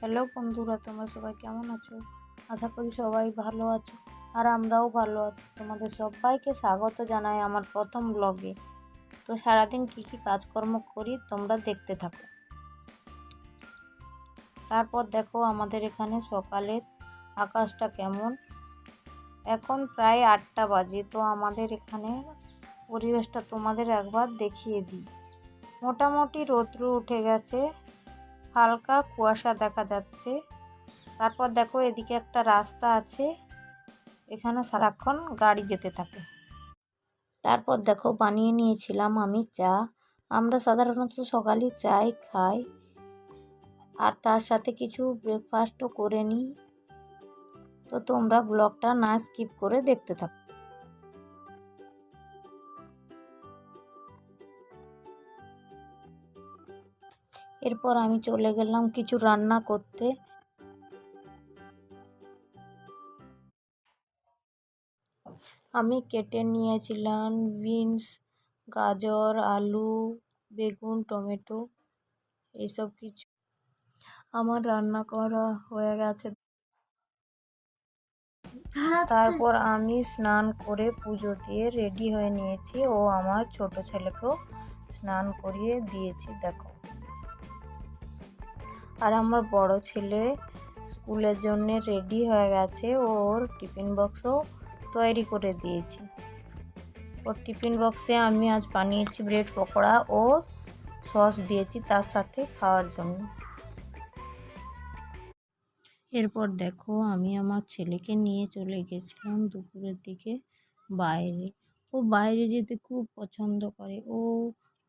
Hello বন্ধুরা, তোমরা সবাই কেমন আছো? আশা করি সবাই ভালো আছো আর আমরাও ভালো আছি। তোমাদের সবাইকে স্বাগত জানাই আমার প্রথম ব্লগে। তো সারাদিন কি কি কাজকর্ম করি তোমরা দেখতে থাকো। তারপর দেখো আমাদের এখানে সকালের আকাশটা কেমন। এখন প্রায় 8টা বাজে। তো আমাদের এখানে পরিবেশটা তোমাদের একবার দেখিয়ে দিই। মোটামুটি রৌদ্র উঠে গেছে, হালকা কুয়াশা দেখা যাচ্ছে। তারপর দেখো এদিকে একটা রাস্তা আছে, এখানে সারাক্ষণ গাড়ি যেতে থাকে। তারপর দেখো বানিয়ে নিয়েছিলাম আমি চা। আমরা সাধারণত সকালে চাই খাই আর তার সাথে কিছু ব্রেকফাস্টও করে নিই। তো তোমরা ব্লগটা না স্কিপ করে দেখতে থাকো। এরপর আমি চলে গেলাম কিছু রান্না করতে। আমি কেটে নিয়েছিলাম বিনস, গাজর, আলু, বেগুন, টমেটো, এইসব কিছু। আমার রান্না করা হয়ে গেছে। তারপর আমি স্নান করে পুজো দিয়ে রেডি হয়ে নিয়েছি ও আমার ছোট ছেলেকেও স্নান করিয়ে দিয়েছি দেখো। আর আমার বড় ছেলে স্কুলের জন্য রেডি হয়ে গেছে, ওর টিফিন বক্সও তৈরি করে দিয়েছি। ওর টিফিন বক্সে আমি আজ বানিয়েছি ব্রেড পকোড়া ও সস দিয়েছি তার সাথে খাওয়ার জন্য। এরপর দেখো আমি আমার ছেলেকে নিয়ে চলে গেছিলাম দুপুরের দিকে বাইরে। ও বাইরে যেতে খুব পছন্দ করে। ও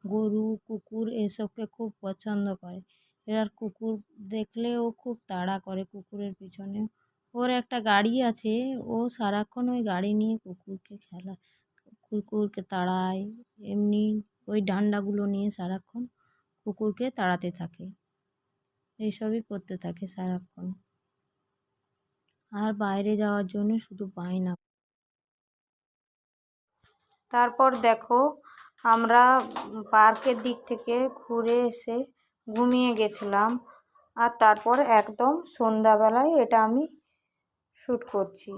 গরু, কুকুর এসবকে খুব পছন্দ করে। এবার কুকুর দেখলে ও খুব তাড়া করে কুকুরের পিছনে। ওর একটা গাড়ি আছে, ও সারাক্ষণ ওই গাড়ি নিয়ে কুকুরকে খেলায়, কুকুরকে তাড়ায়। এমনি ওই ডান্ডাগুলো নিয়ে সারাক্ষণ কুকুরকে তাড়াতে থাকে। এইসবই করতে থাকে সারাক্ষণ। আর বাইরে যাওয়ার জন্য শুধু বায়না। তারপর দেখো আমরা পার্কের দিক থেকে ঘুরে এসে ঘুমিয়ে গেছিলাম। আর তারপর একদম সন্ধ্যাবেলায় এটা আমি শ্যুট করছি।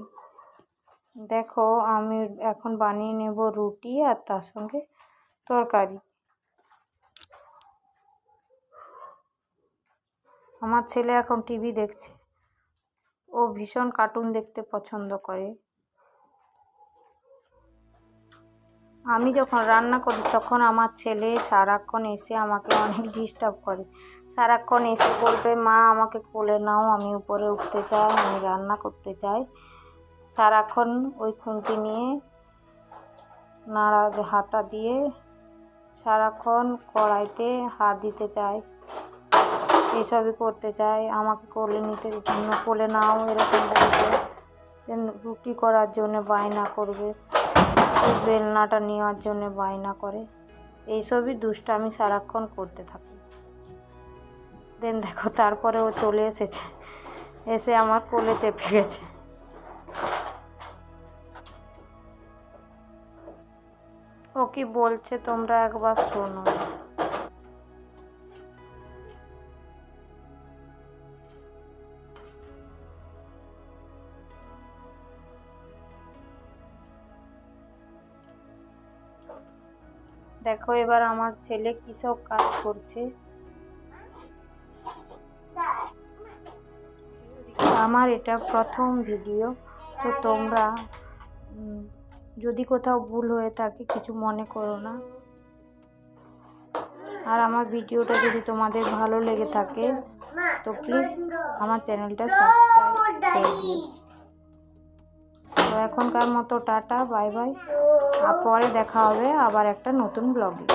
দেখো আমি এখন বানিয়ে নেব রুটি আর তার সঙ্গে তরকারি। আমার ছেলে এখন টিভি দেখছে, ও ভীষণ কার্টুন দেখতে পছন্দ করে। আমি যখন রান্না করি তখন আমার ছেলে সারাক্ষণ এসে আমাকে অনেক ডিস্টার্ব করে। সারাক্ষণ এসে বলবে, মা আমাকে কোলে নাও, আমি উপরে উঠতে চাই, আমি রান্না করতে চাই। সারাক্ষণ ওই খুন্তি নিয়ে নাড়া হাতা দিয়ে সারাক্ষণ কড়াইতে হাত দিতে চায়, এইসবই করতে চায়। আমাকে কোলে নিতে জন্য কোলে নাও এরকম বলবে। রুটি করার জন্য বায়না করবে, বেলনাটা নেওয়ার জন্য বায়না করে। এইসবই দুষ্টামি সারাক্ষণ করতে থাকে। দেন দেখো তারপরে ও চলে এসেছে, এসে আমার কোলে চেপে গেছে। ও কি বলছে তোমরা একবার শোনো। দেখো এবার আমার ছেলে কী সব কাজ করছে। আমার এটা প্রথম ভিডিও, তো তোমরা যদি কোথাও ভুল হয়ে থাকে কিছু মনে করো না। আর আমার ভিডিওটা যদি তোমাদের ভালো লেগে থাকে তো প্লিজ আমার চ্যানেলটা সাবস্ক্রাইব করে দিও। তো এখনকার মতো টাটা, বাই বাই। আর পরে দেখা হবে আবার একটা নতুন ব্লগে।